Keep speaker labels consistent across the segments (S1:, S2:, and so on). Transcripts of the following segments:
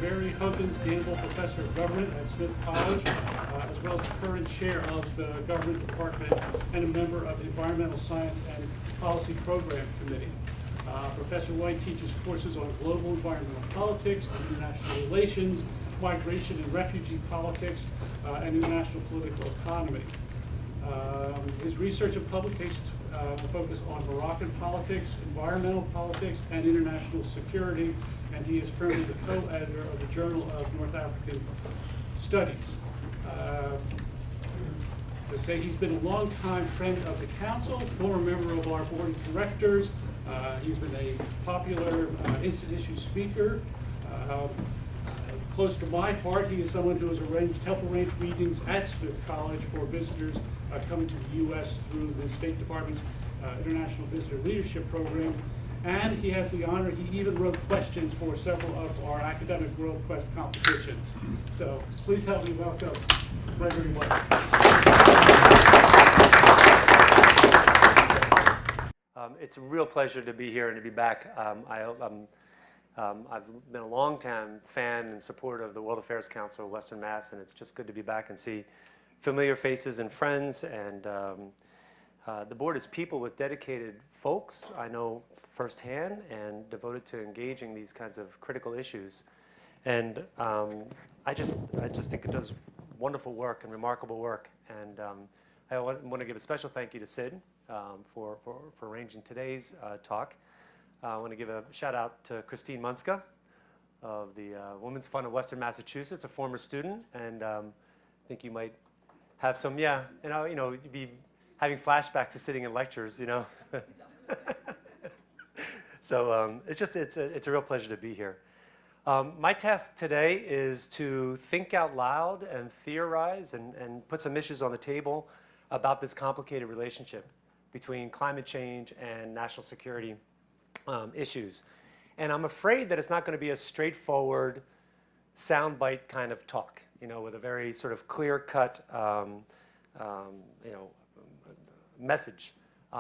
S1: Barry Huggins Gamble Professor of Government at Smith College, as well as the current chair of the Government Department and a member of the Environmental Science and Policy Program Committee. Professor White teaches courses on global environmental politics, international relations, migration and refugee politics, and international political economy. His research and publications focus on Moroccan politics, environmental politics, and international security, and he is currently the co-editor of the Journal of North African Studies. To say he's been a longtime friend of the council, former member of our board of directors. He's been a popular instant issue speaker. Close to my heart, he is someone who has helped arrange meetings at Smith College for visitors coming to the U.S. through the State Department's International Visitor Leadership Program. And he has the honor, he even wrote questions for several of our academic World Quest competitions. So please help me welcome Gregory White.
S2: It's a real pleasure to be here and to be back. I've been a long-time fan and supporter of the World Affairs Council of Western Mass, and it's just good to be back and see familiar faces and friends. And the board is people with dedicated folks I know firsthand and devoted to engaging these kinds of critical issues. And I just think it does wonderful work and remarkable work. And I want to give a special thank you to Sid for arranging today's talk. I want to give a shout out to Christine Munska of the Women's Fund of Western Massachusetts, a former student, and I think you might have some, you'd be having flashbacks to sitting in lectures, So it's a real pleasure to be here. My task today is to think out loud and theorize and put some issues on the table about this complicated relationship between climate change and national security issues. And I'm afraid that it's not going to be a straightforward soundbite kind of talk, with a very sort of clear-cut, message,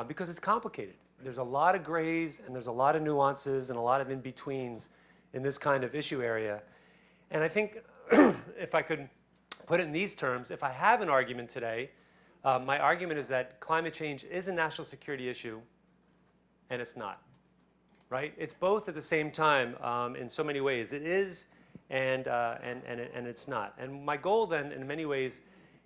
S2: because it's complicated. There's a lot of grays, and there's a lot of nuances, and a lot of in-betweens in this kind of issue area. And I think, if I could put it in these terms, if I have an argument today, my argument is that climate change is a national security issue, and it's not. Right? It's both at the same time in so many ways. It is, and it's not. And my goal then, in many ways,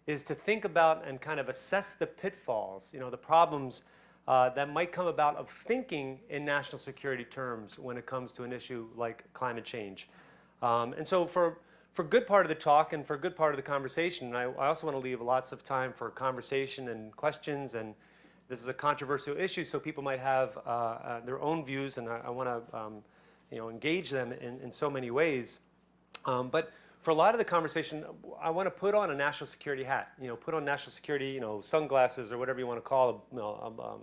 S2: is to think about and kind of assess the pitfalls, the problems that might come about of thinking in national security terms when it comes to an issue like climate change. And so for a good part of the talk and for a good part of the conversation, I also want to leave lots of time for conversation and questions. And this is a controversial issue, so people might have their own views, and I want to engage them in so many ways. But for a lot of the conversation, I want to put on a national security hat, put on national security, sunglasses or whatever you want to call them,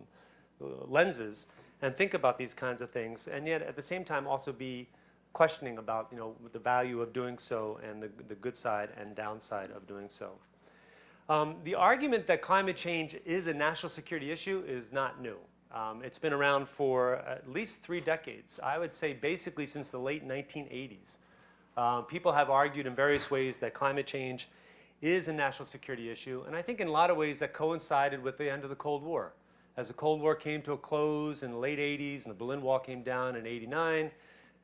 S2: lenses, and think about these kinds of things, and yet at the same time also be questioning about the value of doing so and the good side and downside of doing so. The argument that climate change is a national security issue is not new. It's been around for at least 3 decades. I would say basically since the late 1980s. People have argued in various ways that climate change is a national security issue, and I think in a lot of ways that coincided with the end of the Cold War. As the Cold War came to a close in the late 80s and the Berlin Wall came down in 89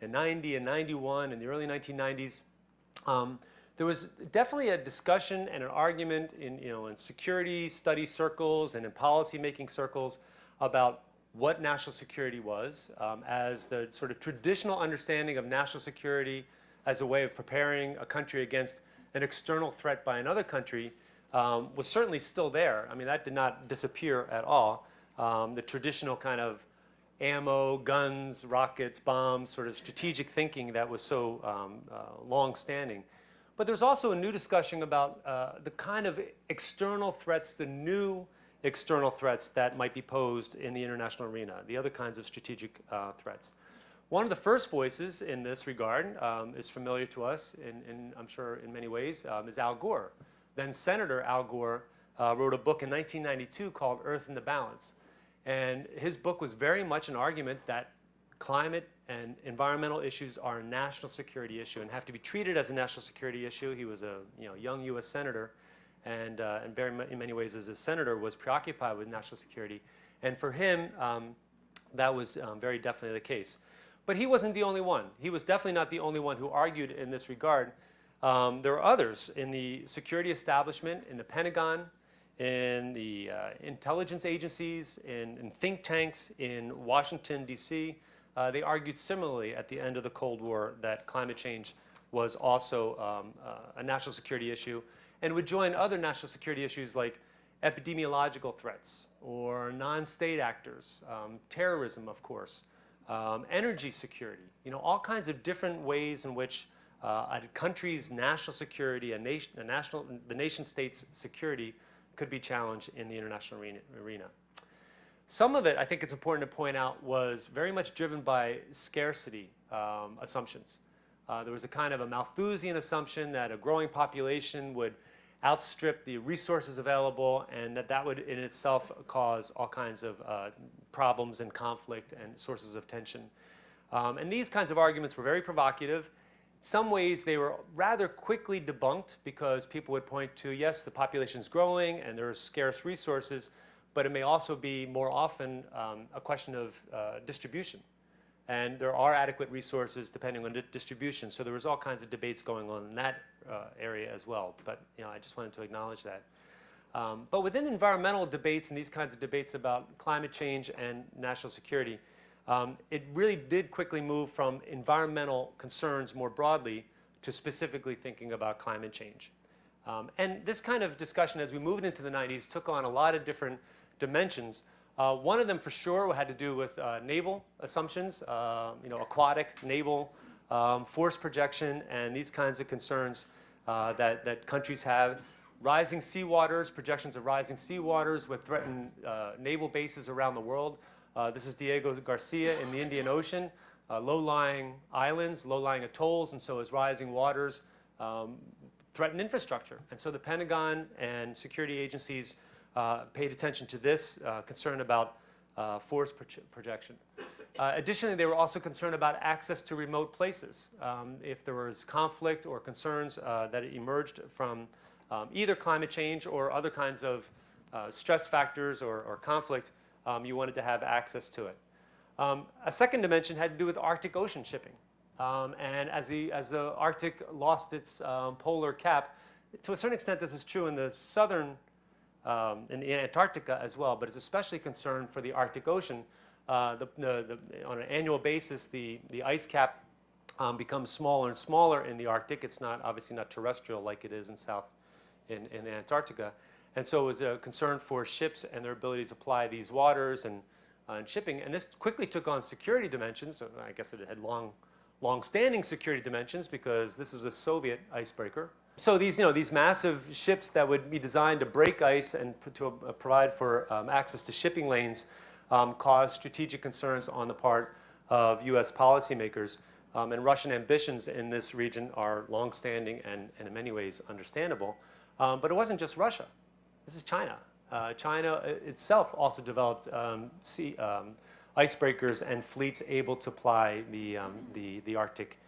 S2: and 90 and 91 and the early 1990s, there was definitely a discussion and an argument in security study circles and in policy-making circles about what national security was as the sort of traditional understanding of national security as a way of preparing a country against an external threat by another country was certainly still there. I mean, that did not disappear at all. The traditional kind of ammo, guns, rockets, bombs, sort of strategic thinking that was so long-standing. But there's also a new discussion about the kind of external threats, the new external threats that might be posed in the international arena, the other kinds of strategic threats. One of the first voices in this regard is familiar to us, I'm sure in many ways, is Al Gore. Then Senator Al Gore wrote a book in 1992 called Earth in the Balance. And his book was very much an argument that climate and environmental issues are a national security issue and have to be treated as a national security issue. He was a young U.S. senator, and in many ways, as a senator, was preoccupied with national security. And for him, that was very definitely the case. But he wasn't the only one. He was definitely not the only one who argued in this regard. There were others in the security establishment, in the Pentagon, in the intelligence agencies, in think tanks in Washington, D.C. They argued similarly at the end of the Cold War that climate change was also a national security issue and would join other national security issues like epidemiological threats or non-state actors, terrorism, of course, energy security, all kinds of different ways in which a country's national security, the nation state's security could be challenged in the international arena. Some of it, I think it's important to point out, was very much driven by scarcity assumptions. There was a kind of a Malthusian assumption that a growing population would outstrip the resources available, and that would in itself cause all kinds of problems and conflict and sources of tension. And these kinds of arguments were very provocative. In some ways, they were rather quickly debunked because people would point to, yes, the population is growing and there are scarce resources, but it may also be more often a question of distribution. And there are adequate resources depending on the distribution. So there was all kinds of debates going on in that area as well. But I just wanted to acknowledge that. But within environmental debates and these kinds of debates about climate change and national security, it really did quickly move from environmental concerns more broadly to specifically thinking about climate change. And this kind of discussion, as we moved into the 90s, took on a lot of different dimensions. One of them, for sure, had to do with naval assumptions, aquatic, naval, force projection, and these kinds of concerns that countries have. Rising seawaters, projections of rising seawaters with threatened naval bases around the world. This is Diego Garcia in the Indian Ocean, low-lying islands, low-lying atolls, and so as rising waters threaten infrastructure. And so the Pentagon and security agencies paid attention to this, concern about force projection. Additionally, they were also concerned about access to remote places. If there was conflict or concerns that emerged from either climate change or other kinds of stress factors or conflict, you wanted to have access to it. A second dimension had to do with Arctic Ocean shipping. And as the Arctic lost its polar cap, to a certain extent this is true in the southern, in Antarctica as well, but it's especially concerned for the Arctic Ocean. On an annual basis, the ice cap becomes smaller and smaller in the Arctic. It's obviously not terrestrial like it is in Antarctica. And so it was a concern for ships and their ability to ply these waters and shipping. And this quickly took on security dimensions. So I guess it had long-standing security dimensions because this is a Soviet icebreaker. So these massive ships that would be designed to break ice and to provide for access to shipping lanes caused strategic concerns on the part of U.S. policymakers. And Russian ambitions in this region are long-standing and in many ways understandable. But it wasn't just Russia. This is China. China itself also developed icebreakers and fleets able to ply the Arctic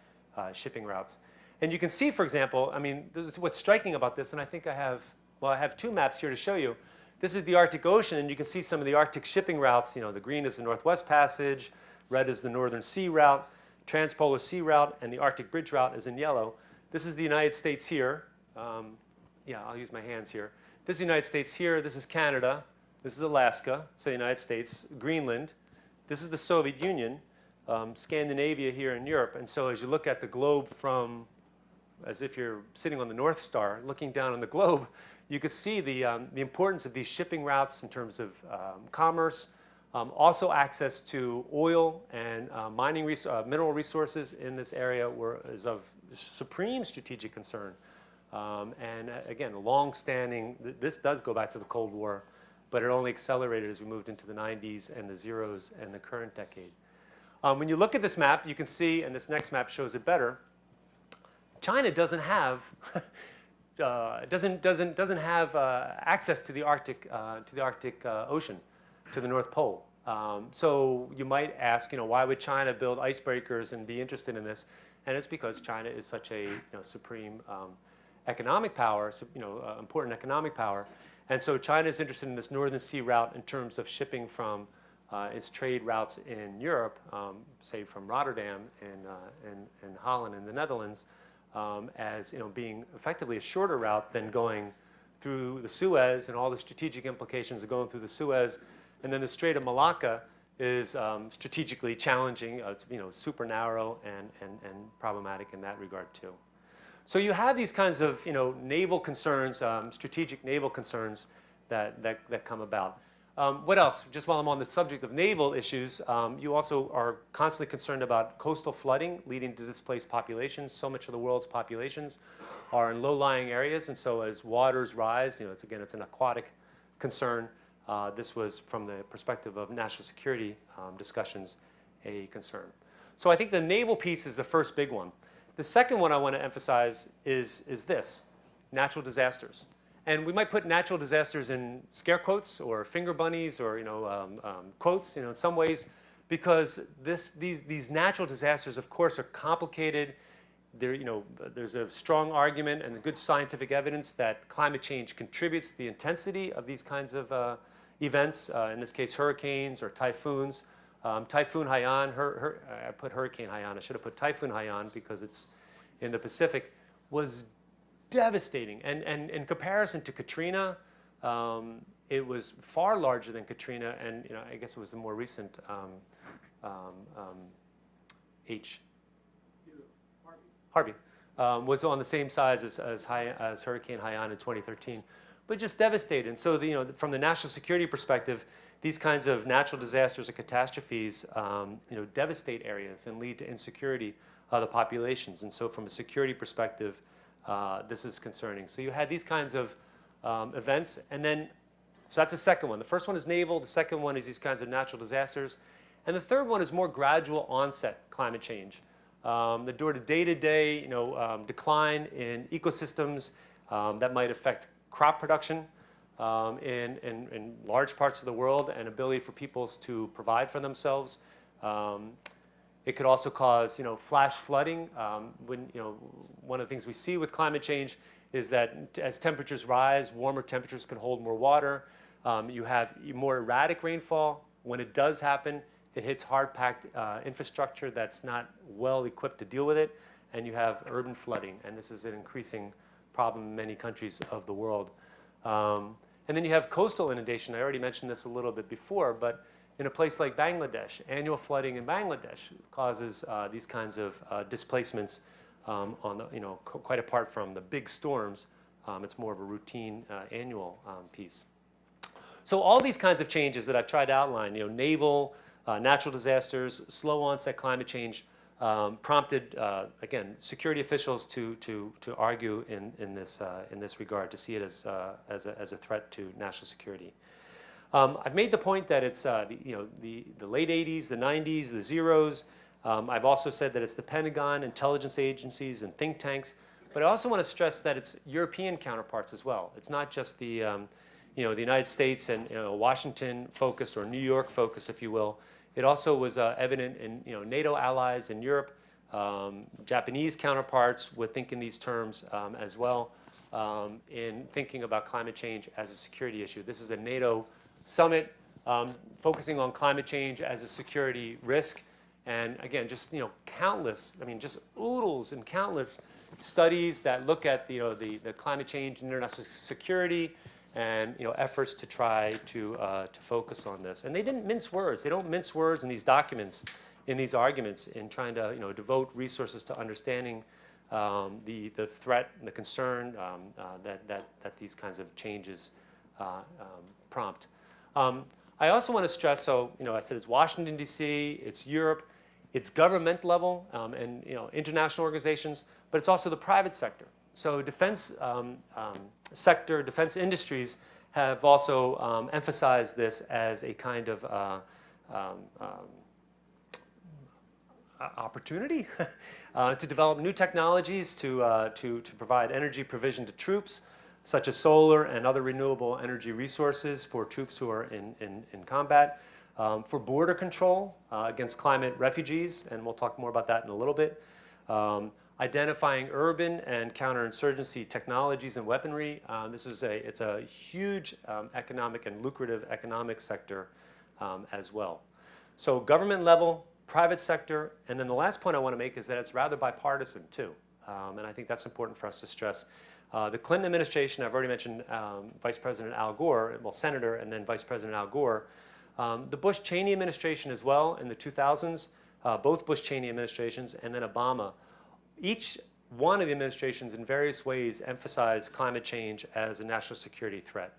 S2: shipping routes. And you can see, for example, this is what's striking about this, and I think I have two maps here to show you. This is the Arctic Ocean, and you can see some of the Arctic shipping routes. The green is the Northwest Passage, red is the Northern Sea Route, Transpolar Sea Route, and the Arctic Bridge Route is in yellow. This is the United States here. Yeah, I'll use my hands here. This is the United States here. This is Canada. This is Alaska, so the United States, Greenland. This is the Soviet Union, Scandinavia here in Europe. And so as you look at the globe from, as if you're sitting on the North Star, looking down on the globe, you could see the importance of these shipping routes in terms of commerce, also access to oil and mineral resources in this area is of supreme strategic concern. And again, long-standing, this does go back to the Cold War, but it only accelerated as we moved into the 90s and the zeros and the current decade. When you look at this map, you can see, and this next map shows it better, China doesn't have access to the Arctic Ocean, to the North Pole. So you might ask, why would China build icebreakers and be interested in this? And it's because China is such a supreme economic power, important economic power. And so China is interested in this Northern Sea route in terms of shipping from its trade routes in Europe, say from Rotterdam and Holland and the Netherlands, as being effectively a shorter route than going through the Suez and all the strategic implications of going through the Suez. And then the Strait of Malacca is strategically challenging. It's super narrow and problematic in that regard too. So you have these kinds of naval concerns, strategic naval concerns that come about. What else? Just while I'm on the subject of naval issues, you also are constantly concerned about coastal flooding leading to displaced populations. So much of the world's populations are in low-lying areas, and so as waters rise, it's an aquatic concern. This was, from the perspective of national security discussions, a concern. So I think the naval piece is the first big one. The second one I want to emphasize is this, natural disasters. And we might put natural disasters in scare quotes or finger bunnies or quotes in some ways, because these natural disasters, of course, are complicated. There's a strong argument and good scientific evidence that climate change contributes to the intensity of these kinds of events, in this case hurricanes or typhoons. Typhoon Haiyan, I put Hurricane Haiyan, I should have put Typhoon Haiyan because it's in the Pacific, was devastating. And in comparison to Katrina, it was far larger than Katrina, and I guess it was the more recent Harvey, was on the same size as Hurricane Haiyan in 2013. But just devastated. And so from the national security perspective, these kinds of natural disasters or catastrophes devastate areas and lead to insecurity of the populations. And so from a security perspective, this is concerning. So you had these kinds of events, and then, so that's the second one. The first one is naval, the second one is these kinds of natural disasters, and the third one is more gradual onset climate change. The day-to-day decline in ecosystems that might affect crop production in large parts of the world and ability for peoples to provide for themselves. It could also cause flash flooding. One of the things we see with climate change is that as temperatures rise, warmer temperatures can hold more water. You have more erratic rainfall. When it does happen, it hits hard-packed infrastructure that's not well equipped to deal with it, and you have urban flooding, and this is an increasing problem in many countries of the world. And then you have coastal inundation. I already mentioned this a little bit before, but in a place like Bangladesh, annual flooding in Bangladesh causes these kinds of displacements quite apart from the big storms. It's more of a routine annual piece. So all these kinds of changes that I've tried to outline, naval, natural disasters, slow onset climate change, prompted, again, security officials to argue in this regard, to see it as a threat to national security. I've made the point that it's the late 80s, the 90s, the zeros. I've also said that it's the Pentagon, intelligence agencies, and think tanks. But I also want to stress that it's European counterparts as well. It's not just the the United States and Washington focused or New York focused, if you will. It also was evident in NATO allies in Europe. Japanese counterparts would think in these terms as well in thinking about climate change as a security issue. This is a NATO summit focusing on climate change as a security risk. And again, just countless, just oodles and countless studies that look at the climate change and international security, and efforts to try to focus on this. And they didn't mince words. They don't mince words in these documents, in these arguments, in trying to devote resources to understanding the threat and the concern that these kinds of changes prompt. I also want to stress, so I said it's Washington, D.C., it's Europe, it's government level and international organizations, but it's also the private sector. So defense sector, defense industries have also emphasized this as a kind of opportunity to develop new technologies to provide energy provision to troops, such as solar and other renewable energy resources for troops who are in combat. for border control against climate refugees, and we'll talk more about that in a little bit. Identifying urban and counterinsurgency technologies and weaponry. It's a huge economic and lucrative economic sector as well. So government level, private sector, and then the last point I want to make is that it's rather bipartisan too. And I think that's important for us to stress. The Clinton administration, I've already mentioned Vice President Al Gore, well, Senator and then Vice President Al Gore. The Bush-Cheney administration as well in the 2000s, both Bush-Cheney administrations, and then Obama. Each one of the administrations in various ways emphasized climate change as a national security threat.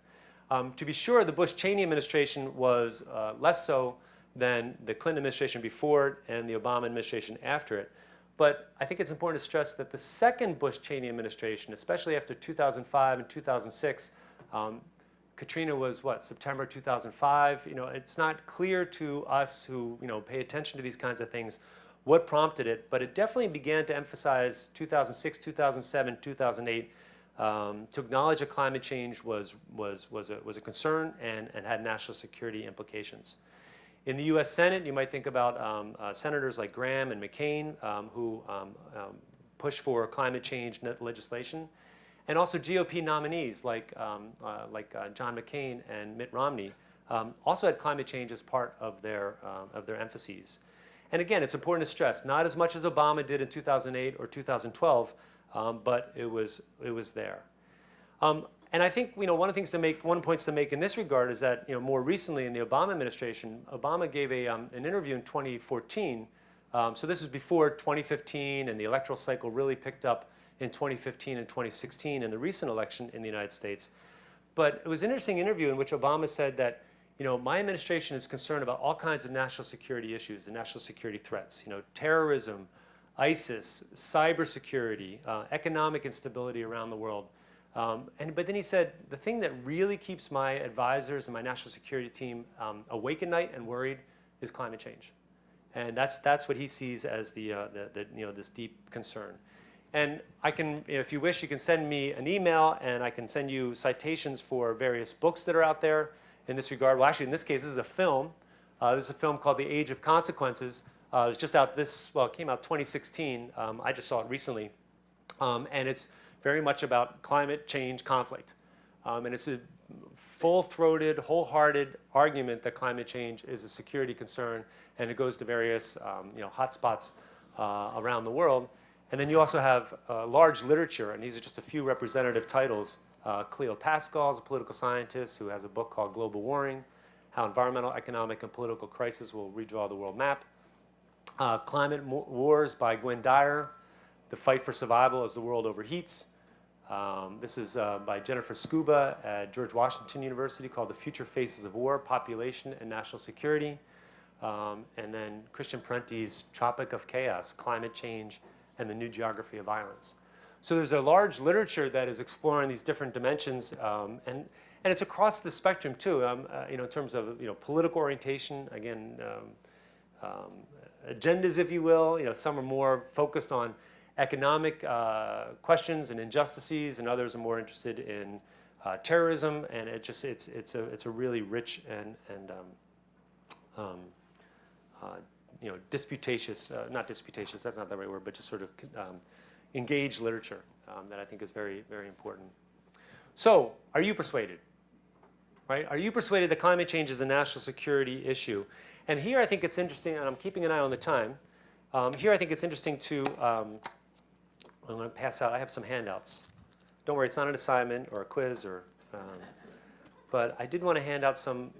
S2: To be sure, the Bush-Cheney administration was less so than the Clinton administration before it and the Obama administration after it. But I think it's important to stress that the second Bush-Cheney administration, especially after 2005 and 2006, Katrina was what, September 2005? You know, it's not clear to us who, pay attention to these kinds of things what prompted it, but it definitely began to emphasize 2006, 2007, 2008 to acknowledge that climate change was a concern and had national security implications. In the U.S. Senate, you might think about senators like Graham and McCain who push for climate change legislation, and also GOP nominees like John McCain and Mitt Romney also had climate change as part of their emphases. And again, it's important to stress, not as much as Obama did in 2008 or 2012, but it was there. And I think one of the things points to make in this regard is that more recently in the Obama administration, Obama gave an interview in 2014. So this is before 2015, and the electoral cycle really picked up in 2015 and 2016 in the recent election in the United States. But it was an interesting interview in which Obama said that my administration is concerned about all kinds of national security issues and national security threats. Terrorism, ISIS, cybersecurity, economic instability around the world. But then he said, the thing that really keeps my advisors and my national security team awake at night and worried is climate change. And that's what he sees as this deep concern. And I can, if you wish, you can send me an email and I can send you citations for various books that are out there in this regard. Well, actually, in this case, this is a film. This is a film called The Age of Consequences. It was just out it came out 2016. I just saw it recently. And it's very much about climate change conflict. And it's a full-throated, wholehearted argument that climate change is a security concern, and it goes to various hotspots around the world. And then you also have large literature, and these are just a few representative titles. Cleo Pascal is a political scientist who has a book called Global Warming, How Environmental, Economic, and Political Crisis Will Redraw the World Map. Climate Wars by Gwen Dyer, The Fight for Survival as the World Overheats. This is by Jennifer Scuba at George Washington University, called The Future Faces of War, Population and National Security. And then Christian Parenti's Tropic of Chaos, Climate Change and the New Geography of Violence. So there's a large literature that is exploring these different dimensions, and it's across the spectrum too, in terms of political orientation, again, agendas, if you will. Some are more focused on economic questions and injustices, and others are more interested in terrorism, and it's a really rich and disputatious, not disputatious, that's not the right word, but just sort of engaged literature that I think is very, very important. So, are you persuaded? Right? Are you persuaded that climate change is a national security issue? And here I think it's interesting, and I'm keeping an eye on the time. Here I think it's interesting to, I'm going to pass out, I have some handouts. Don't worry, it's not an assignment or a quiz, but I did want to hand out some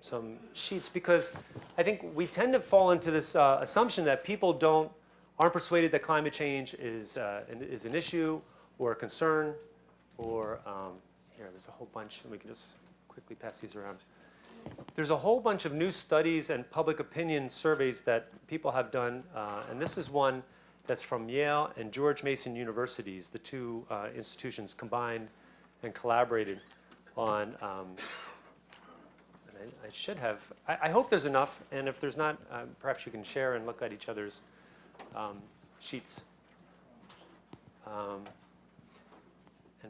S2: sheets because I think we tend to fall into this assumption that people aren't persuaded that climate change is an issue or a concern, or here, there's a whole bunch, and we can just quickly pass these around. There's a whole bunch of new studies and public opinion surveys that people have done, and this is one that's from Yale and George Mason Universities, the two institutions combined and collaborated on, I should have, I hope there's enough, and if there's not, perhaps you can share and look at each other's sheets. And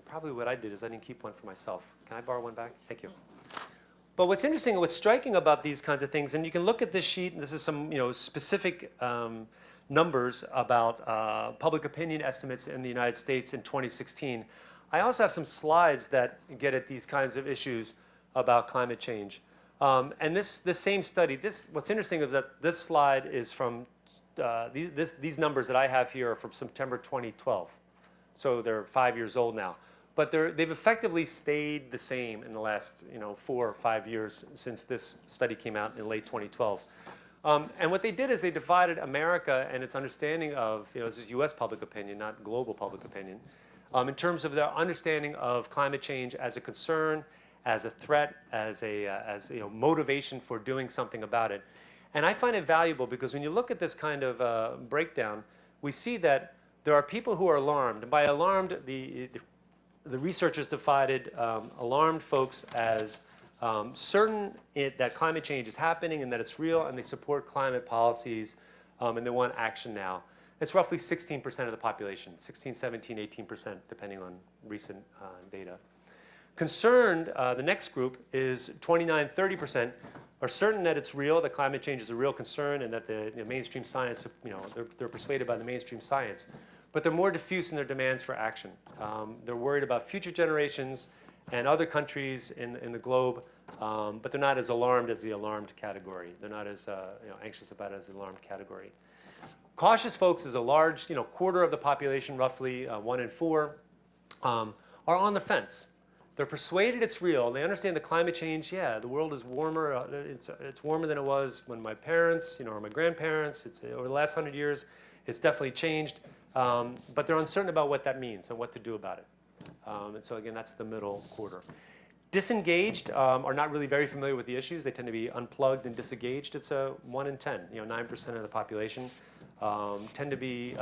S2: probably what I did is I didn't keep one for myself. Can I borrow one back? Thank you. But what's interesting and what's striking about these kinds of things, and you can look at this sheet, and this is some specific numbers about public opinion estimates in the United States in 2016. I also have some slides that get at these kinds of issues about climate change. And this same study, what's interesting is that this slide is from, these numbers that I have here are from September 2012. So they're 5 years old now. But they've effectively stayed the same in the last 4 or 5 years since this study came out in late 2012. And what they did is they divided America and its understanding of, this is US public opinion, not global public opinion, in terms of their understanding of climate change as a concern, as a threat, as motivation for doing something about it. And I find it valuable because when you look at this kind of breakdown, we see that there are people who are alarmed. And by alarmed, the researchers divided alarmed folks as certain that climate change is happening and that it's real, and they support climate policies, and they want action now. It's roughly 16% of the population, 16, 17, 18%, depending on recent data. Concerned, the next group is 29, 30%, are certain that it's real, that climate change is a real concern, and that the mainstream science, they're persuaded by the mainstream science. But they're more diffuse in their demands for action. They're worried about future generations and other countries in the globe, but they're not as alarmed as the alarmed category. They're not as anxious about it as the alarmed category. Cautious folks is a large, quarter of the population, roughly 1 in 4, are on the fence. They're persuaded it's real. They understand the climate change. Yeah, the world is warmer. It's warmer than it was when my parents, or my grandparents. Over the last 100 years, it's definitely changed. But they're uncertain about what that means and what to do about it. And so again, that's the middle quarter. Disengaged are not really very familiar with the issues. They tend to be unplugged and disengaged. It's a 1 in 10, 9% of the population tend to be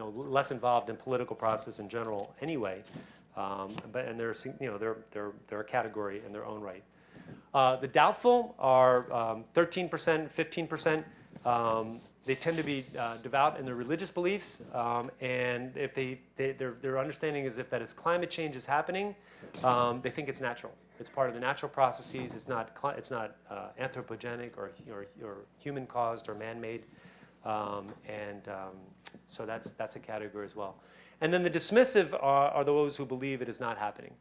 S2: less involved in political process in general anyway. And they're a category in their own right. The doubtful are 13%, 15%. They tend to be devout in their religious beliefs, and if their understanding is that as climate change is happening, they think it's natural. It's part of the natural processes. It's not anthropogenic or human caused or man-made, so that's a category as well. And then the dismissive are those who believe it is not happening,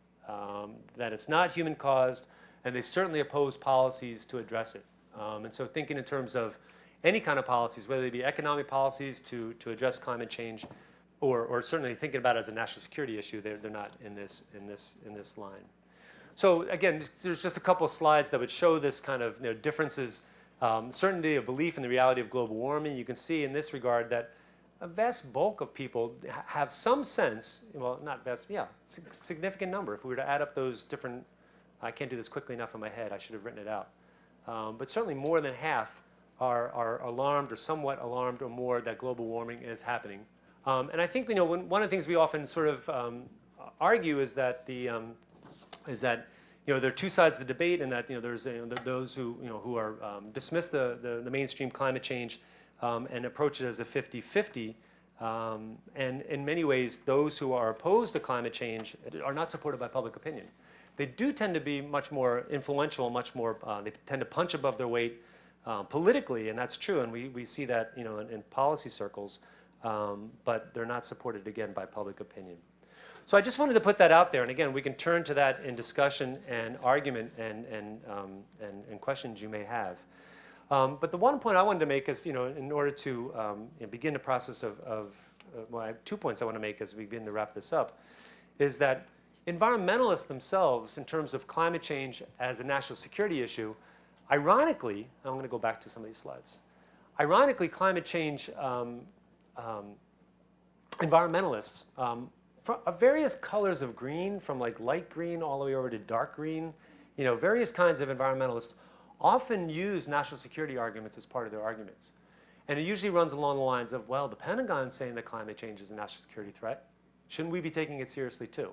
S2: that it's not human caused, and they certainly oppose policies to address it. And so thinking in terms of any kind of policies, whether they be economic policies to address climate change, or certainly thinking about it as a national security issue, they're not in this line. So again, there's just a couple of slides that would show this kind of differences, certainty of belief in the reality of global warming. You can see in this regard that a vast bulk of people have some sense, well, not vast, yeah, significant number. If we were to add up those different, I can't do this quickly enough in my head, I should have written it out. But certainly more than half are alarmed or somewhat alarmed or more that global warming is happening. And I think one of the things we often sort of argue is that there are two sides of the debate, and that there's those who dismiss the mainstream climate change and approach it as a 50-50. And in many ways, those who are opposed to climate change are not supported by public opinion. They do tend to be much more influential, much more, they tend to punch above their weight politically, and that's true, and we see that in policy circles, but they're not supported, again, by public opinion. So I just wanted to put that out there, and again, we can turn to that in discussion and argument and questions you may have. But the one point I wanted to make is, in order to begin the process well, I have 2 points I want to make as we begin to wrap this up, is that environmentalists themselves, in terms of climate change as a national security issue, ironically, I'm going to go back to some of these slides. Ironically, climate change environmentalists, of various colors of green, from like light green all the way over to dark green, various kinds of environmentalists often use national security arguments as part of their arguments. And it usually runs along the lines of, well, the Pentagon's saying that climate change is a national security threat. Shouldn't we be taking it seriously too?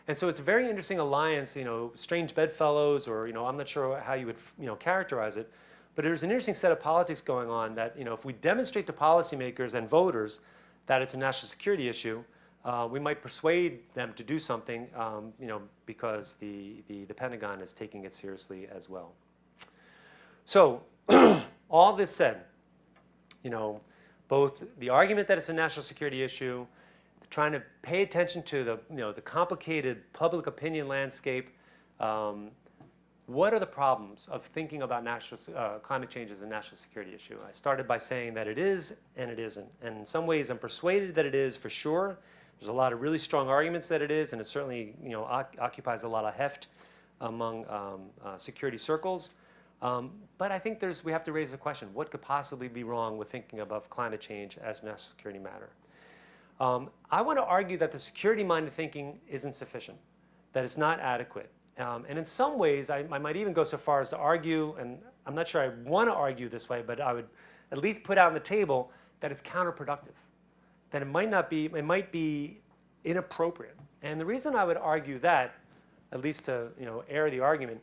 S2: And so it's a very interesting alliance, strange bedfellows, or I'm not sure how you would characterize it, but there's an interesting set of politics going on that if we demonstrate to policymakers and voters that it's a national security issue, we might persuade them to do something, because the Pentagon is taking it seriously as well. So all this said, both the argument that it's a national security issue, trying to pay attention to the complicated public opinion landscape. What are the problems of thinking about climate change as a national security issue? I started by saying that it is and it isn't. And in some ways, I'm persuaded that it is for sure. There's a lot of really strong arguments that it is, and it certainly occupies a lot of heft among security circles. But I think we have to raise the question, what could possibly be wrong with thinking about climate change as a national security matter? I want to argue that the security-minded thinking isn't sufficient, that it's not adequate. And in some ways, I might even go so far as to argue, and I'm not sure I want to argue this way, but I would at least put out on the table that it's counterproductive, that it might be inappropriate. And the reason I would argue that, at least to air the argument,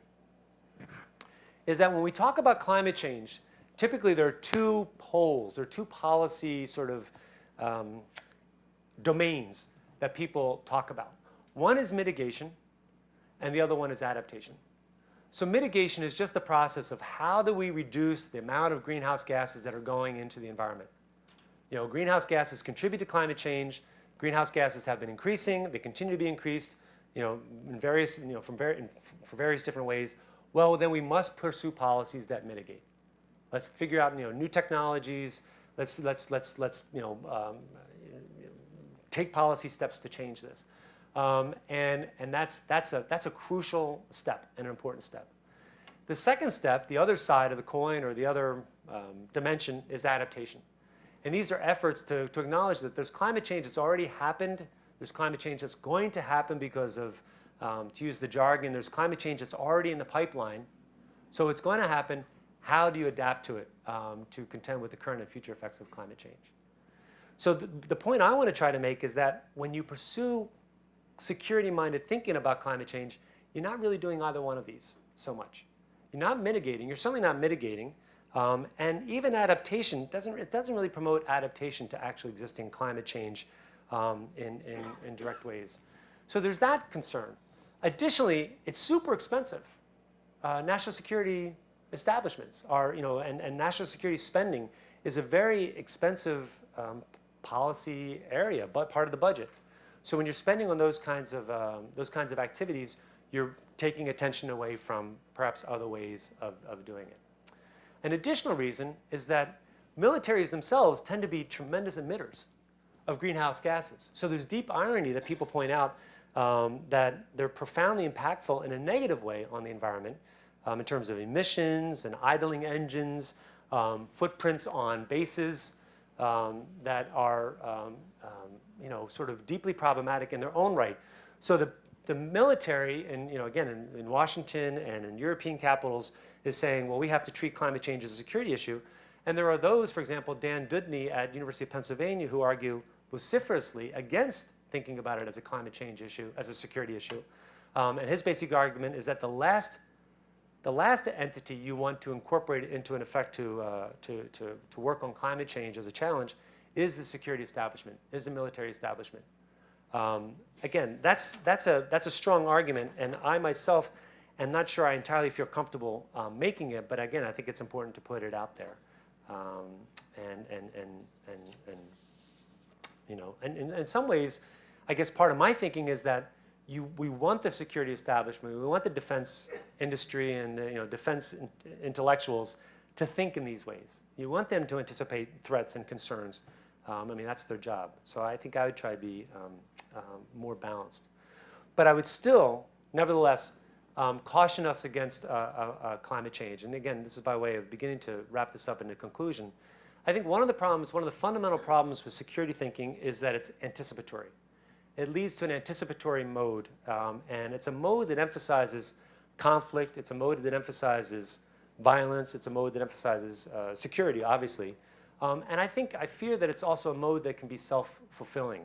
S2: is that when we talk about climate change, typically there are two poles, there are two policy sort of domains that people talk about. One is mitigation, and the other one is adaptation. So mitigation is just the process of how do we reduce the amount of greenhouse gases that are going into the environment. Greenhouse gases contribute to climate change. Greenhouse gases have been increasing. They continue to be increased, in various, for various different ways. Well, then we must pursue policies that mitigate. Let's figure out, new technologies. Let's take policy steps to change this. And that's a crucial step, an important step. The second step, the other side of the coin or the other dimension, is adaptation. And these are efforts to acknowledge that there's climate change that's already happened. There's climate change that's going to happen because of, to use the jargon, there's climate change that's already in the pipeline. So it's going to happen. How do you adapt to it to contend with the current and future effects of climate change? So the point I want to try to make is that when you pursue security-minded thinking about climate change, you're not really doing either one of these so much. You're not mitigating. You're certainly not mitigating. And even adaptation doesn't really promote adaptation to actually existing climate change in direct ways. So there's that concern. Additionally, it's super expensive. National security establishments are, and national security spending is a very expensive policy area, but part of the budget. So when you're spending on those kinds of activities, you're taking attention away from perhaps other ways of doing it. An additional reason is that militaries themselves tend to be tremendous emitters of greenhouse gases. So there's deep irony that people point out that they're profoundly impactful in a negative way on the environment in terms of emissions and idling engines, footprints on bases that are sort of deeply problematic in their own right. So the military, and again in Washington and in European capitals, is saying, well, we have to treat climate change as a security issue. And there are those, for example, Dan Dudney at University of Pennsylvania, who argue vociferously against thinking about it as a climate change issue, as a security issue. And his basic argument is that the last entity you want to incorporate into an effect to work on climate change as a challenge is the security establishment, is the military establishment. Again, that's a strong argument, and I myself am not sure I entirely feel comfortable making it, but again, I think it's important to put it out there. And in some ways, I guess part of my thinking is that we want the security establishment, we want the defense industry and defense intellectuals to think in these ways. You want them to anticipate threats and concerns. That's their job. So I think I would try to be more balanced. But I would still, nevertheless, caution us against climate change. And again, this is by way of beginning to wrap this up into conclusion. I think one of the fundamental problems with security thinking is that it's anticipatory. It leads to an anticipatory mode. And it's a mode that emphasizes conflict. It's a mode that emphasizes violence. It's a mode that emphasizes security, obviously. And I fear that it's also a mode that can be self-fulfilling.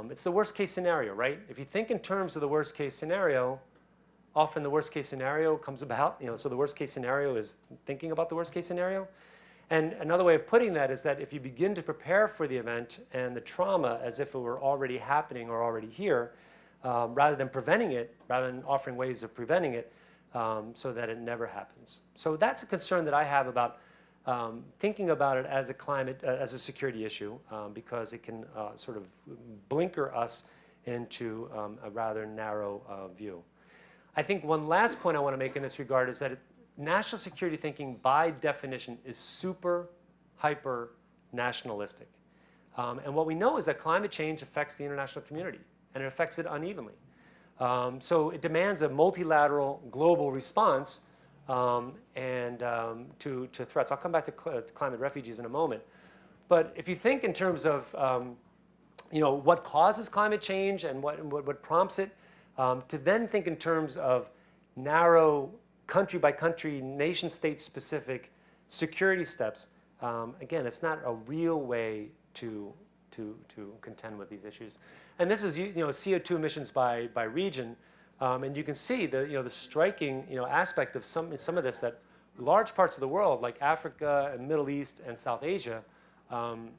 S2: It's the worst case scenario, right? If you think in terms of the worst case scenario, often the worst case scenario comes about, so the worst case scenario is thinking about the worst case scenario. And another way of putting that is that if you begin to prepare for the event and the trauma as if it were already happening or already here, rather than preventing it, rather than offering ways of preventing it, so that it never happens. So that's a concern that I have about thinking about it as a climate, as a security issue, because it can sort of blinker us into a rather narrow view. I think one last point I want to make in this regard is that national security thinking, by definition, is super, hyper nationalistic. And what we know is that climate change affects the international community, and it affects it unevenly. So it demands a multilateral global response to threats. I'll come back to climate refugees in a moment. But if you think in terms of what causes climate change and what prompts it, to then think in terms of narrow country by country, nation state specific security steps, again, it's not a real way to contend with these issues. And this is CO2 emissions by region, and you can see the striking aspect of some of this, that large parts of the world like Africa and Middle East and South Asia, and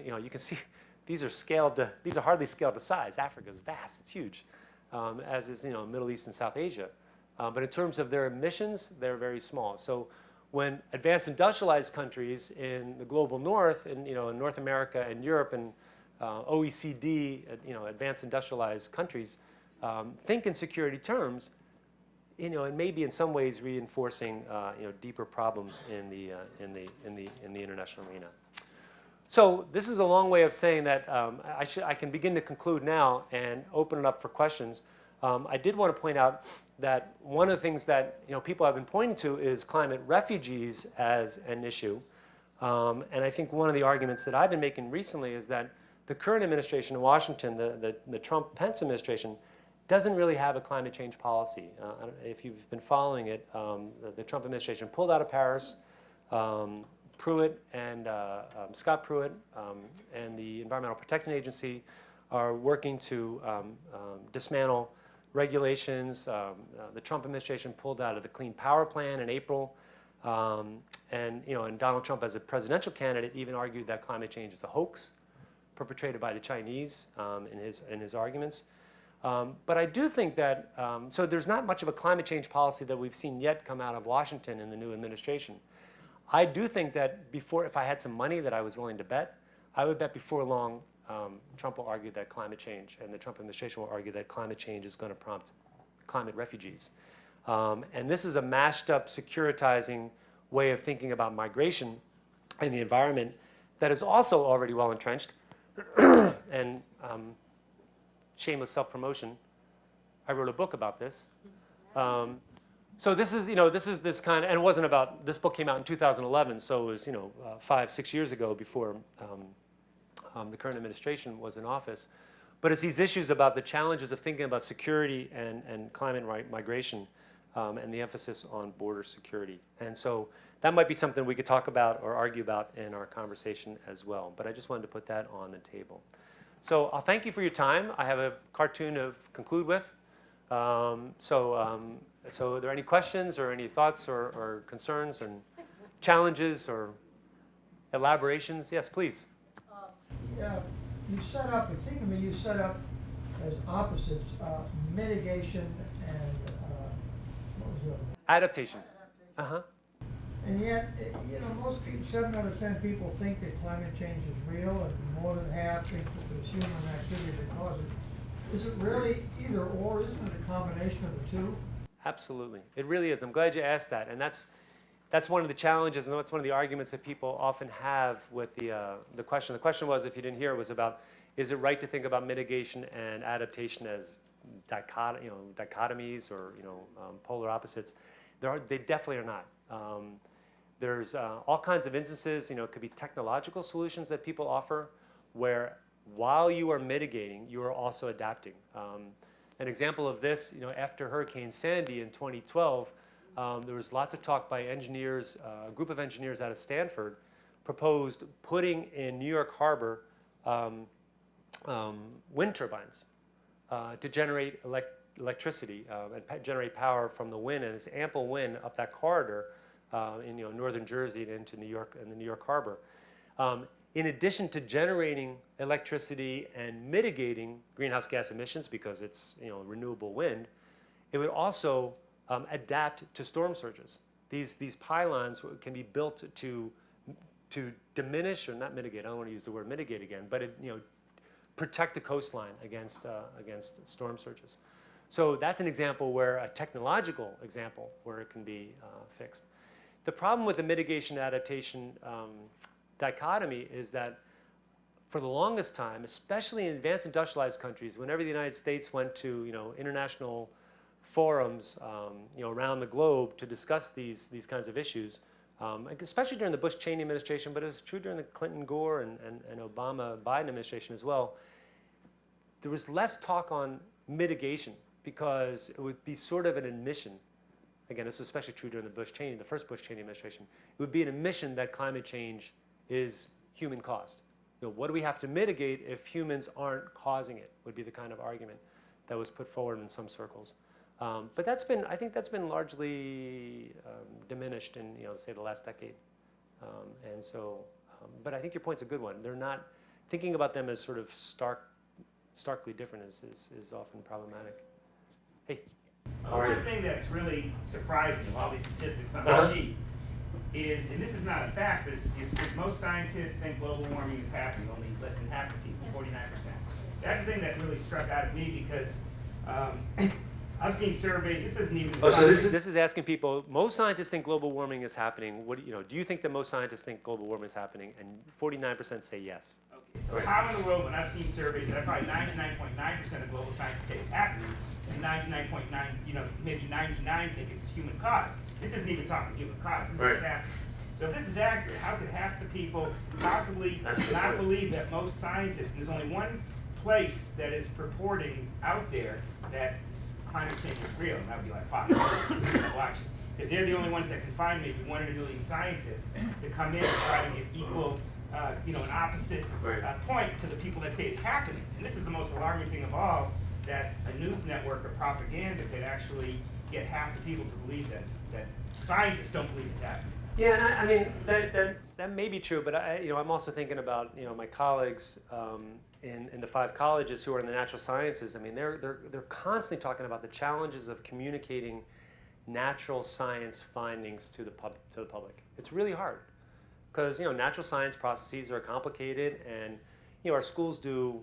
S2: you can see these are hardly scaled to size. Africa is vast, it's huge, as is Middle East and South Asia. But in terms of their emissions, they're very small. So when advanced industrialized countries in the global north, in North America and Europe and OECD, advanced industrialized countries, think in security terms, it may be in some ways reinforcing deeper problems in the international arena. So this is a long way of saying that I can begin to conclude now and open it up for questions. I did want to point out that one of the things that people have been pointing to is climate refugees as an issue. And I think one of the arguments that I've been making recently is that the current administration in Washington, the Trump-Pence administration, doesn't really have a climate change policy. If you've been following it, the Trump administration pulled out of Paris. Pruitt and Scott Pruitt and the Environmental Protection Agency are working to dismantle regulations. The Trump administration pulled out of the Clean Power Plan in April. And Donald Trump, as a presidential candidate, even argued that climate change is a hoax perpetrated by the Chinese in his arguments. But I do think that, so there's not much of a climate change policy that we've seen yet come out of Washington in the new administration. I do think that if I had some money that I was willing to bet, I would bet before long Trump will argue that climate change, and the Trump administration will argue that climate change is going to prompt climate refugees. And this is a mashed up, securitizing way of thinking about migration and the environment that is also already well entrenched. And shameless self-promotion, I wrote a book about this. So this is, this kind of, and it wasn't about, this book came out in 2011, so it was, 5-6 years ago before the current administration was in office. But it's these issues about the challenges of thinking about security and climate migration, and the emphasis on border security. And so that might be something we could talk about or argue about in our conversation as well. But I just wanted to put that on the table. So I'll thank you for your time. I have a cartoon to conclude with. So are there any questions or any thoughts or concerns and challenges or elaborations? Yes, please.
S3: Yeah, you set up, it seemed to me you set up as opposites, mitigation and, what was the other one?
S2: Adaptation. Uh-huh.
S3: And yet, most people, 7 out of 10 people think that climate change is real, and more than half think that there's human activity that causes it. Is it really either or? Isn't it a combination of the two?
S2: Absolutely. It really is. I'm glad you asked that. And that's one of the challenges, and that's one of the arguments that people often have with the question. The question was, if you didn't hear, it was about, is it right to think about mitigation and adaptation as dichotomies or polar opposites? They definitely are not. There's all kinds of instances, it could be technological solutions that people offer where while you are mitigating, you are also adapting. An example of this, after Hurricane Sandy in 2012, there was lots of talk by engineers, a group of engineers out of Stanford proposed putting in New York Harbor wind turbines to generate electricity and generate power from the wind, and it's ample wind up that corridor in northern Jersey and into New York and the New York Harbor. In addition to generating electricity and mitigating greenhouse gas emissions because it's renewable wind, it would also adapt to storm surges. These pylons can be built to diminish, or not mitigate, I don't want to use the word mitigate again, but protect the coastline against storm surges. So that's an example where, a technological example where it can be fixed. The problem with the mitigation adaptation dichotomy is that for the longest time, especially in advanced industrialized countries, whenever the United States went to international forums around the globe to discuss these kinds of issues, especially during the Bush-Cheney administration, but it was true during the Clinton-Gore and Obama-Biden administration as well, there was less talk on mitigation because it would be sort of an admission. Again, this is especially true during the first Bush-Cheney administration. It would be an admission that climate change is human caused. What do we have to mitigate if humans aren't causing it, would be the kind of argument that was put forward in some circles. But I think that's been largely diminished in, say, the last decade. And so, but I think your point's a good one. They're not, thinking about them as sort of starkly different is often problematic. Hey.
S4: One thing that's really surprising of all these statistics on the sheet is, and this is not a fact, but it's most scientists think global warming is happening, only less than half the people, 49%. That's the thing that really struck out at me because I've seen surveys, this isn't even...
S2: Oh, so this is asking people, most scientists think global warming is happening. Do you think that most scientists think global warming is happening? And 49% say yes.
S4: Okay, so how in the world, when I've seen surveys that probably 99.9% of global scientists say it's happening, and 99.9, maybe 99 think it's human cause. This isn't even talking human cause, this is what's happening. So if this is accurate, how could half the people possibly not believe that most scientists, and there's only one place that is purporting out there that climate change is real, and that would be like Fox News, watch it. Because they're the only ones that can find maybe 1 in a million scientists to come in and try to give equal, an opposite point to the people that say it's happening. And this is the most alarming thing of all, that a news network or propaganda could actually get half the people to believe that scientists don't believe it's happening.
S2: Yeah, and I mean that may be true, but I'm also thinking about my colleagues in the 5 colleges who are in the natural sciences. I mean, they're constantly talking about the challenges of communicating natural science findings to the public. It's really hard because natural science processes are complicated, and our schools do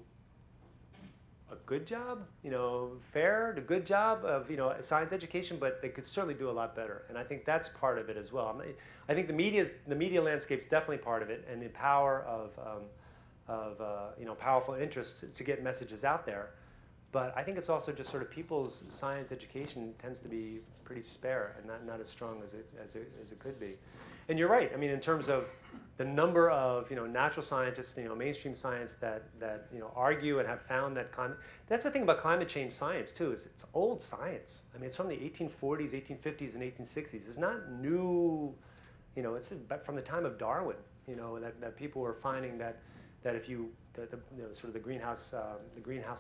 S2: a good job, fair to good job of science education, but they could certainly do a lot better. And I think that's part of it as well. I think the media landscape's definitely part of it, and the power of powerful interests to get messages out there. But I think it's also just sort of people's science education tends to be pretty spare and not as strong as it could be. And you're right. I mean, in terms of the number of natural scientists, mainstream science that argue and have found that climate. That's the thing about climate change science too, is it's old science. I mean, it's from the 1840s, 1850s, and 1860s. It's not new. It's from the time of Darwin. That people were finding that if sort of the greenhouse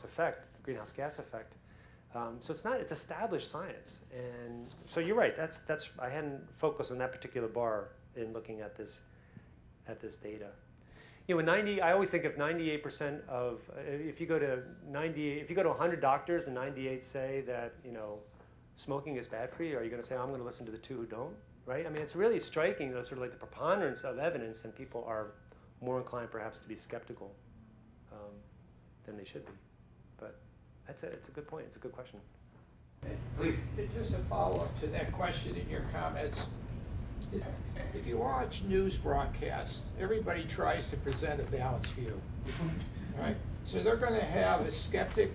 S2: effect, the greenhouse gas effect. So it's established science. And so you're right. That's I hadn't focused on that particular bar in looking at this data. I always think if 98% of, if you go to 100 doctors and 98 say that smoking is bad for you, are you going to say, I'm going to listen to the 2 who don't? Right? I mean, it's really striking, though, sort of like the preponderance of evidence, and people are more inclined perhaps to be skeptical than they should be. But it's a good point. It's a good question.
S5: Please. Just a follow-up to that question in your comments. If you watch news broadcasts, everybody tries to present a balanced view, right? So they're going to have a skeptic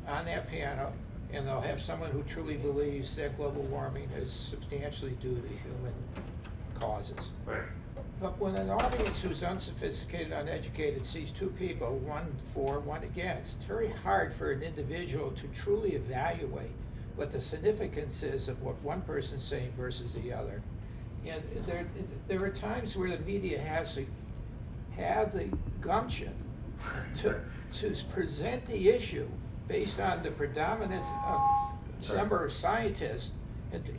S5: on that panel, and they'll have someone who truly believes that global warming is substantially due to human causes.
S2: Right.
S5: But when an audience who's unsophisticated, uneducated sees 2 people, one for, one against, it's very hard for an individual to truly evaluate what the significance is of what one person's saying versus the other. And there are times where the media has to have the gumption to present the issue based on the predominance of number of scientists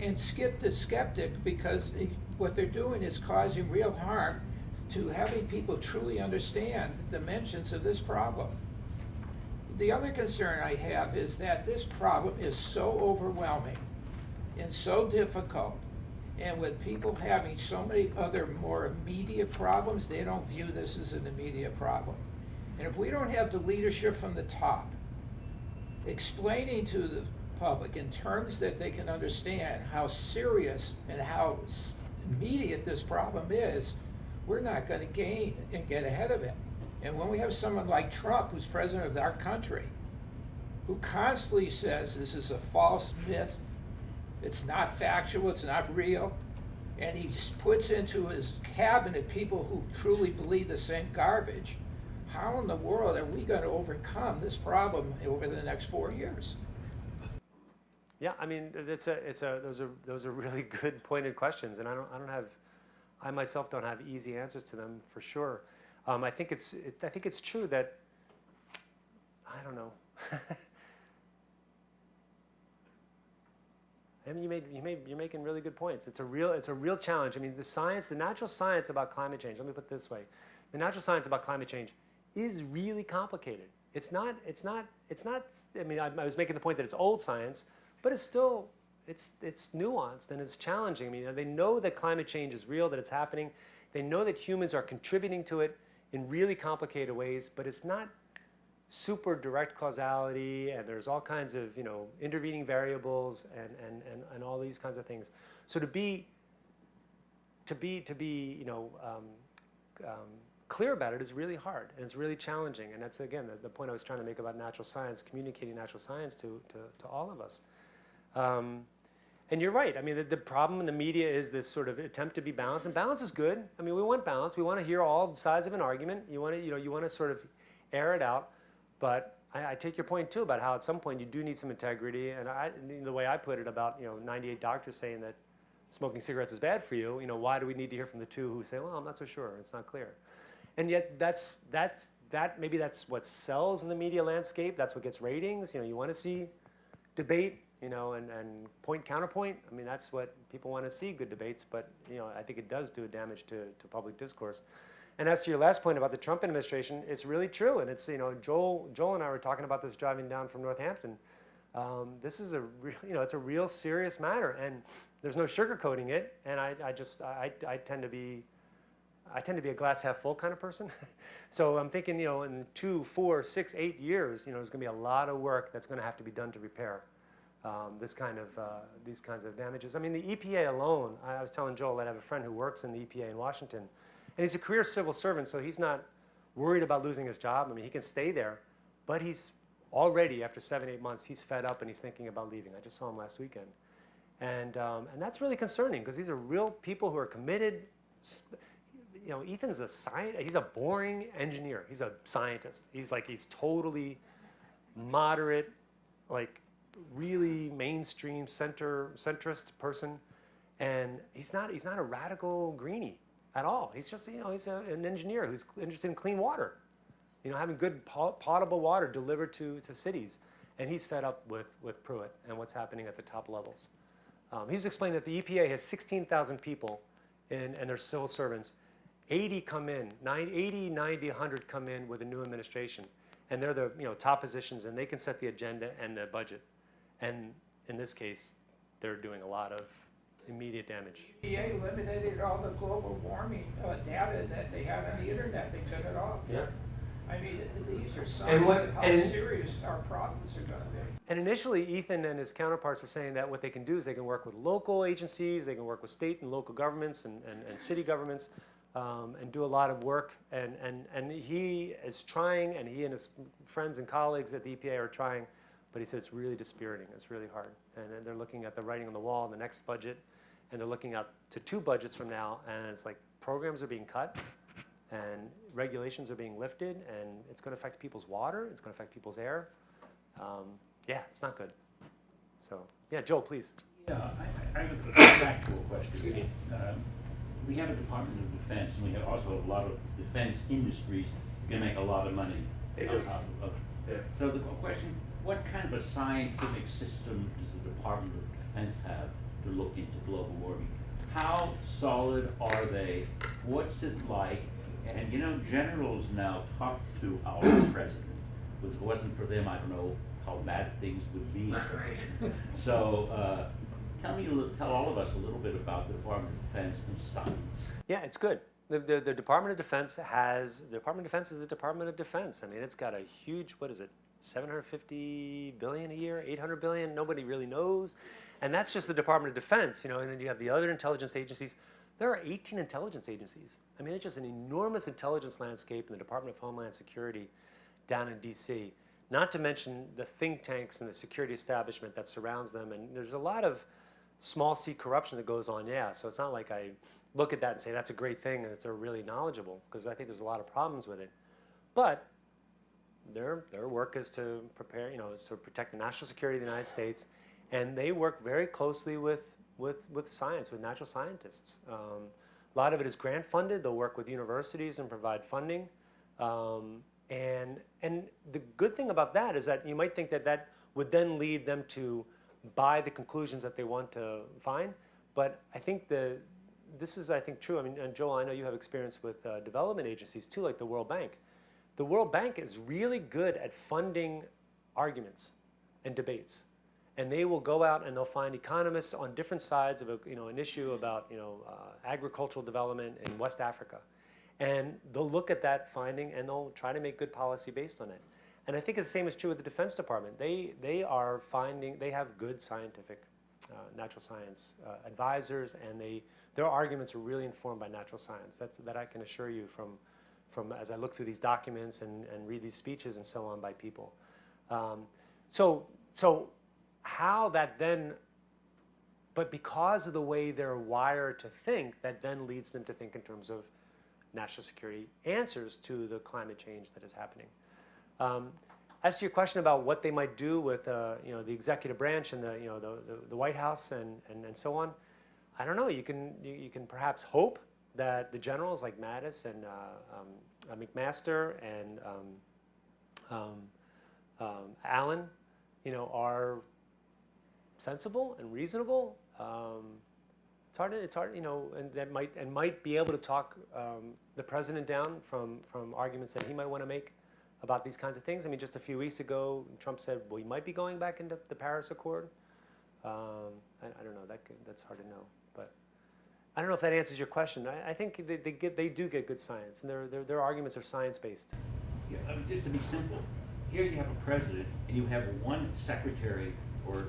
S5: and skip the skeptic, because what they're doing is causing real harm to having people truly understand the dimensions of this problem. The other concern I have is that this problem is so overwhelming and so difficult, and with people having so many other more immediate problems, they don't view this as an immediate problem. And if we don't have the leadership from the top explaining to the public in terms that they can understand how serious and how immediate this problem is, we're not going to gain and get ahead of it. And when we have someone like Trump, who's president of our country, who constantly says this is a false myth, it's not factual, it's not real, and he puts into his cabinet people who truly believe the same garbage, how in the world are we going to overcome this problem over the next 4 years?
S2: Yeah, I mean, those are really good pointed questions, and I myself don't have easy answers to them for sure. I think it's true that, I don't know. I mean, you're making really good points. It's a real challenge. I mean, the natural science about climate change. Let me put it this way: the natural science about climate change is really complicated. It's not. I mean, I was making the point that it's old science, but it's still it's nuanced and it's challenging. I mean, they know that climate change is real, that it's happening. They know that humans are contributing to it in really complicated ways, but it's not super direct causality, and there's all kinds of intervening variables and all these kinds of things. So to be clear about it is really hard, and it's really challenging. And that's again the point I was trying to make about natural science, communicating natural science to all of us. And you're right. I mean, the problem in the media is this sort of attempt to be balanced, and balance is good. I mean, we want balance. We want to hear all sides of an argument. You want to sort of air it out. But I take your point too about how at some point you do need some integrity. And the way I put it about 98 doctors saying that smoking cigarettes is bad for you. Why do we need to hear from the 2 who say, well, I'm not so sure. It's not clear. And yet maybe that's what sells in the media landscape. That's what gets ratings. You want to see debate. And point counterpoint. I mean, that's what people want to see, good debates. But I think it does do damage to public discourse. And as to your last point about the Trump administration, it's really true. And it's Joel and I were talking about this driving down from Northampton. This is it's a real serious matter, and there's no sugarcoating it. And I tend to be a glass half full kind of person. So I'm thinking in 2, 4, 6, 8 years, there's going to be a lot of work that's going to have to be done to repair these kinds of damages. I mean, the EPA alone, I was telling Joel that I have a friend who works in the EPA in Washington, and he's a career civil servant, so he's not worried about losing his job. I mean, he can stay there, but he's already, after 7, 8 months, he's fed up and he's thinking about leaving. I just saw him last weekend. And that's really concerning, because these are real people who are committed. Ethan's a scientist. He's a boring engineer. He's a scientist. He's totally moderate, really mainstream centrist person, and he's not a radical greenie at all. He's just he's an engineer who's interested in clean water, having good potable water delivered to cities, and he's fed up with Pruitt and what's happening at the top levels. He was explaining that the EPA has 16,000 people and they're civil servants. 80 come in, 80, 90, 100 come in with a new administration, and they're the top positions, and they can set the agenda and the budget. And in this case, they're doing a lot of immediate damage.
S5: EPA eliminated all the global warming data that they have on the internet. They took it off.
S2: Yeah.
S5: I mean, these are signs of how serious our problems are going to be.
S2: And initially, Ethan and his counterparts were saying that what they can do is they can work with local agencies, they can work with state and local governments and city governments, and do a lot of work. And he is trying, and he and his friends and colleagues at the EPA are trying. But he said it's really dispiriting, it's really hard. And they're looking at the writing on the wall in the next budget, and they're looking out to 2 budgets from now, and it's like programs are being cut, and regulations are being lifted, and it's going to affect people's water, it's going to affect people's air. Yeah, it's not good. So, yeah, Joel, please.
S6: Yeah, I have a factual question. We have a Department of Defense, and we have also a lot of defense industries that can make a lot of money.
S2: They do.
S6: Yeah. So the question, what kind of a scientific system does the Department of Defense have to look into global warming. How solid are they? What's it like? And you know, generals now talk to our president. If it wasn't for them, I don't know how bad things would be. So tell all of us a little bit about the Department of Defense and science.
S2: Yeah, it's good. The Department of Defense is the Department of Defense. I mean, it's got a huge, what is it, 750 billion a year, 800 billion, nobody really knows. And that's just the Department of Defense, you know, and then you have the other intelligence agencies. There are 18 intelligence agencies. I mean, it's just an enormous intelligence landscape in the Department of Homeland Security down in DC. Not to mention the think tanks and the security establishment that surrounds them. And there's a lot of small c corruption that goes on, yeah. So it's not like I look at that and say that's a great thing and that they're really knowledgeable, because I think there's a lot of problems with it. But their work is to prepare, you know, is to protect the national security of the United States, and they work very closely with science, with natural scientists. A lot of it is grant funded. They'll work with universities and provide funding. And the good thing about that is that you might think that that would then lead them to buy the conclusions that they want to find. But I think this is, I think, true. I mean, and Joel, I know you have experience with development agencies too, like the World Bank. The World Bank is really good at funding arguments and debates. And they will go out and they'll find economists on different sides of an issue about agricultural development in West Africa. And they'll look at that finding and they'll try to make good policy based on it. And I think it's the same is true with the Defense Department. They have good scientific, natural science advisors, and their arguments are really informed by natural science. That I can assure you from as I look through these documents and read these speeches and so on by people. So how that then, but because of the way they're wired to think, that then leads them to think in terms of national security answers to the climate change that is happening. As to your question about what they might do with the executive branch and the White House and so on, I don't know. You can perhaps hope that the generals like Mattis and McMaster and Allen, are sensible and reasonable. It's hard, and that might be able to talk the president down from arguments that he might want to make about these kinds of things. I mean, just a few weeks ago, Trump said, well, he might be going back into the Paris Accord. I don't know. That's hard to know, but I don't know if that answers your question. I think they do get good science, and their arguments are science-based.
S6: Yeah, just to be simple, here you have a president, and you have one secretary or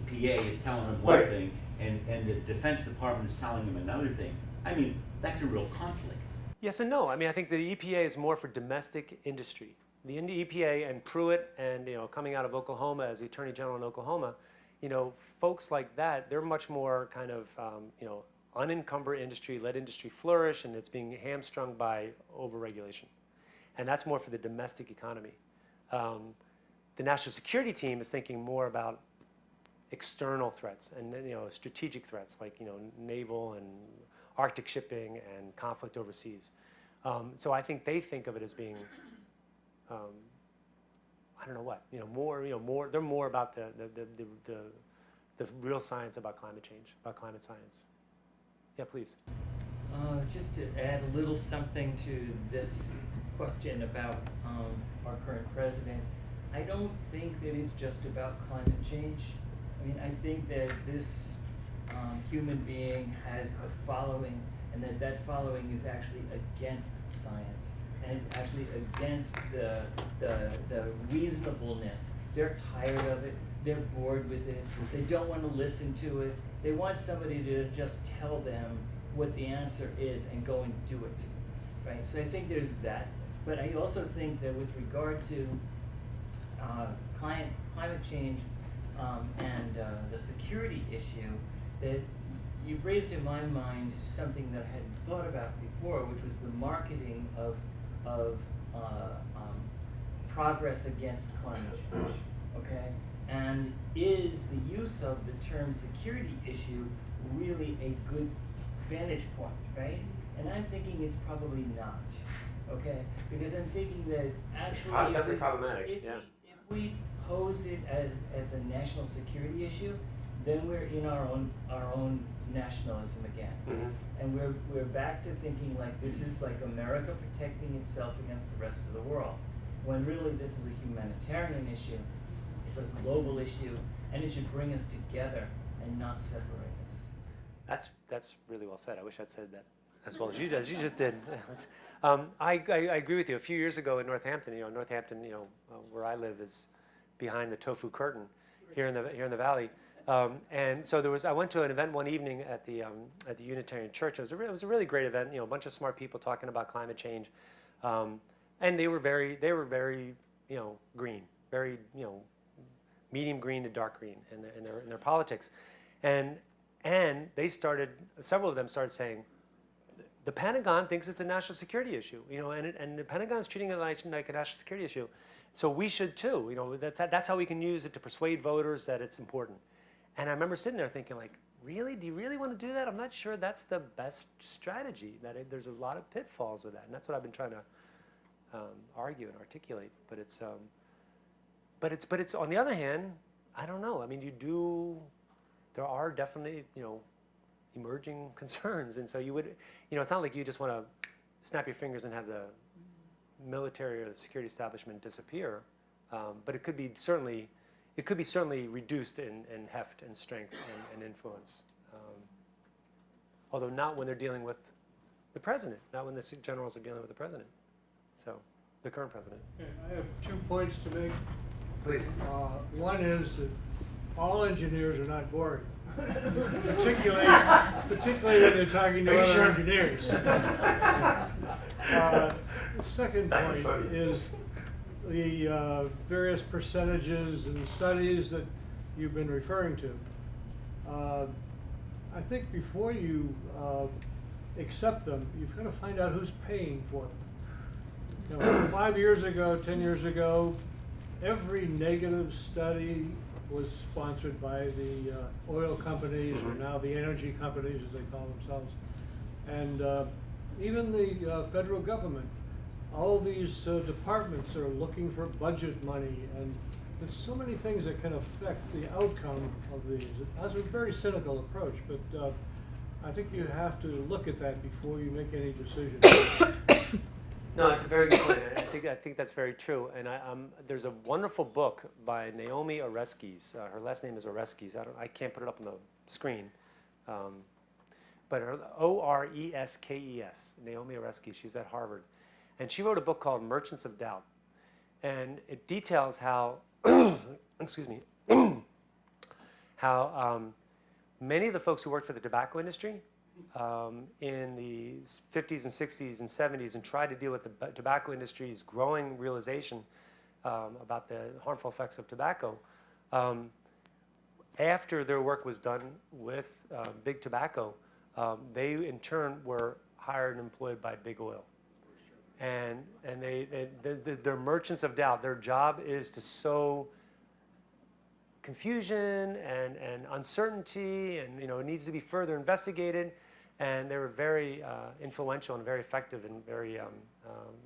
S6: EPA is telling him one thing, and the Defense Department is telling him another thing. I mean, that's a real conflict.
S2: Yes and no. I mean, I think the EPA is more for domestic industry. The EPA and Pruitt and coming out of Oklahoma as the Attorney General in Oklahoma, folks like that, they're much more kind of unencumbered industry, let industry flourish, and it's being hamstrung by overregulation. And that's more for the domestic economy. The national security team is thinking more about external threats and strategic threats like naval and Arctic shipping and conflict overseas. So I think they think of it as being I don't know what more. They're more about the real science about climate change, about climate science. Yeah, please.
S7: Just to add a little something to this question about our current president, I don't think that it's just about climate change. I mean, I think that this human being has a following, and that following is actually against science, and is actually against the reasonableness. They're tired of it. They're bored with it. They don't want to listen to it. They want somebody to just tell them what the answer is and go and do it, right? So I think there's that. But I also think that with regard to climate change and the security issue, that you've raised in my mind something that I hadn't thought about before, which was the marketing of progress against climate change, okay? And is the use of the term security issue really a good vantage point, right? And I'm thinking it's probably not, okay? Because I'm thinking that actually
S2: Definitely problematic, yeah.
S7: if we pose it as a national security issue, then we're in our own nationalism again.
S2: Mhm.
S7: And we're back to thinking like this is like America protecting itself against the rest of the world. When really this is a humanitarian issue, it's a global issue, and it should bring us together and not separate us.
S2: That's really well said. I wish I'd said that as well as you just did. I agree with you. A few years ago in Northampton, Northampton, where I live is behind the tofu curtain here in the valley. And so I went to an event one evening at the Unitarian Church. It was a really great event. A bunch of smart people talking about climate change, and they were very green, very medium green to dark green in their politics, and several of them started saying, the Pentagon thinks it's a national security issue, and the Pentagon's treating it like a national security issue, so we should too. That's how we can use it to persuade voters that it's important. And I remember sitting there thinking, like, really? Do you really want to do that? I'm not sure that's the best strategy. There's a lot of pitfalls with that, and that's what I've been trying to argue and articulate. But it's on the other hand, I don't know. I mean, there are definitely emerging concerns, and so it's not like you just want to snap your fingers and have the military or the security establishment disappear, but it could be certainly reduced in heft and strength and influence, although not when they're dealing with the president, not when the generals are dealing with the president, so the current president.
S8: Okay, I have 2 points to make.
S2: Please.
S8: One is that all engineers are not boring, particularly when they're talking to other engineers. The second point is the various percentages and studies that you've been referring to. I think before you accept them, you've got to find out who's paying for them. 5 years ago, 10 years ago, every negative study was sponsored by the oil companies, or now the energy companies, as they call themselves, and even the federal government. All these departments are looking for budget money, and there's so many things that can affect the outcome of these. That's a very cynical approach, but I think you have to look at that before you make any decisions.
S2: No, it's a very good point. I think that's very true. And there's a wonderful book by Naomi Oreskes. Her last name is Oreskes. I can't put it up on the screen, but her Oreskes, Naomi Oreskes. She's at Harvard, and she wrote a book called Merchants of Doubt, and it details how, excuse me, how many of the folks who worked for the tobacco industry in the 50s and 60s and 70s and tried to deal with the tobacco industry's growing realization about the harmful effects of tobacco. After their work was done with big tobacco, they in turn were hired and employed by big oil. And they're merchants of doubt. Their job is to sow confusion and uncertainty, and it needs to be further investigated. And they were very influential and very effective, and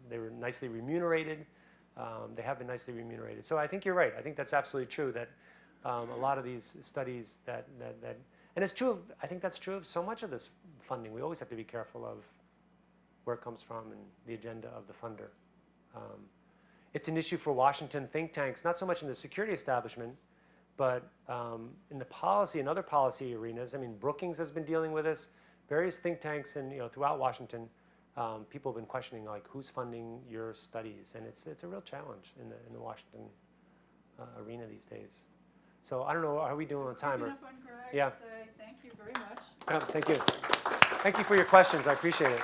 S2: they were nicely remunerated. They have been nicely remunerated. So I think you're right. I think that's absolutely true that a lot of these studies and it's true I think that's true of so much of this funding. We always have to be careful of where it comes from and the agenda of the funder. It's an issue for Washington think tanks, not so much in the security establishment, but in the policy and other policy arenas. I mean, Brookings has been dealing with this. Various think tanks and throughout Washington, people have been questioning like who's funding your studies, and it's a real challenge in the Washington arena these days. So I don't know, are we doing on time?
S9: Up on Greg,
S2: yeah.
S9: Say thank you very much.
S2: Thank you. Thank you for your questions. I appreciate it.